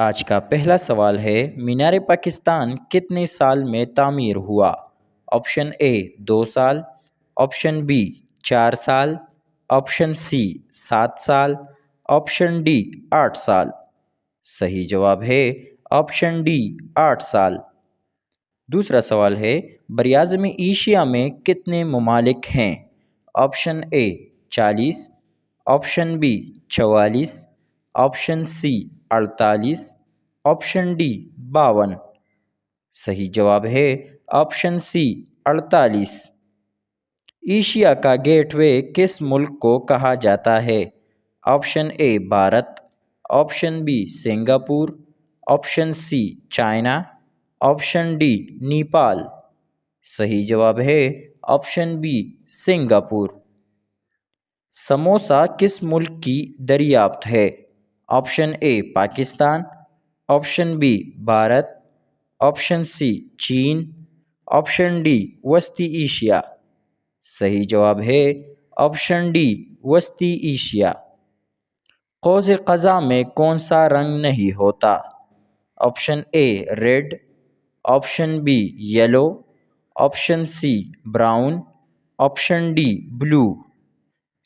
آج کا پہلا سوال ہے، مینار پاکستان کتنے سال میں تعمیر ہوا؟ آپشن اے 2 سال، آپشن بی 4 سال، آپشن سی 7 سال، آپشن ڈی 8 سال۔ صحیح جواب ہے آپشن ڈی 8 سال۔ دوسرا سوال ہے، براعظم ایشیا میں کتنے ممالک ہیں؟ Option A 40، option B 44، option C 48، option D 52۔ صحیح جواب ہے آپشن سی 48۔ ایشیا کا گیٹ وے کس ملک کو کہا جاتا ہے؟ Option A Bharat, option B Singapore, option C China, option D Nepal. صحیح جواب ہے آپشن بی سنگاپور۔ سموسہ کس ملک کی دریافت ہے؟ Option A Pakistan, option B Bharat, option C چین، آپشن ڈی وسطی ایشیا۔ صحیح جواب ہے آپشن ڈی وسطی ایشیا۔ قوس قزح میں کون سا رنگ نہیں ہوتا؟ Option A red, option B yellow, option C brown, option D blue.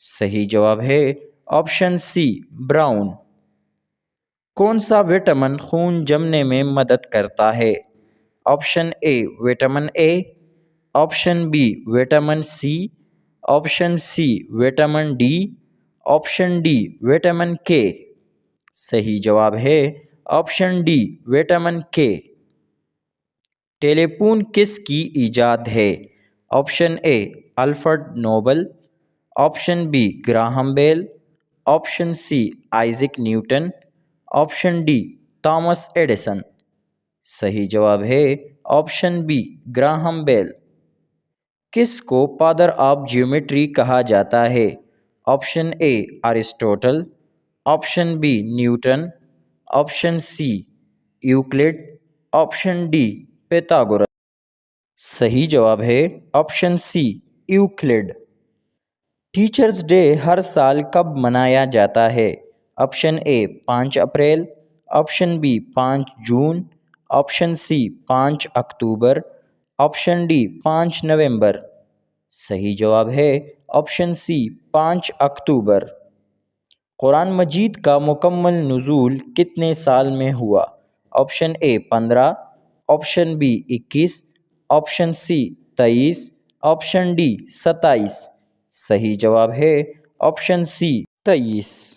صحیح جواب ہے آپشن سی براؤن۔ کون سا وٹامن خون جمنے میں مدد کرتا ہے؟ Option A vitamin A, option B vitamin C, option C vitamin D, option D vitamin K. صحیح جواب ہے آپشن ڈی وٹامن کے۔ ٹیلی فون کس کی ایجاد ہے؟ Option A Alfred Nobel, option B Graham Bell, option C Isaac Newton, option D Thomas Edison. صحیح جواب ہے آپشن بی گراہم بیل۔ کس کو فادر آف جیومیٹری کہا جاتا ہے؟ Option A Aristotle, option B Newton, option C Euclid, option D Pythagoras. صحیح جواب ہے option C Euclid. Teachers day ہر سال کب منایا جاتا ہے؟ Option A 5 April, option B 5 June, option C 5 October, option D 5 November. صحیح جواب ہے آپشن سی 5 اکتوبر۔ قرآن مجید کا مکمل نزول کتنے سال میں ہوا؟ Option A 15، option B 21، option C 23، option D 27۔ صحیح جواب ہے آپشن سی 23۔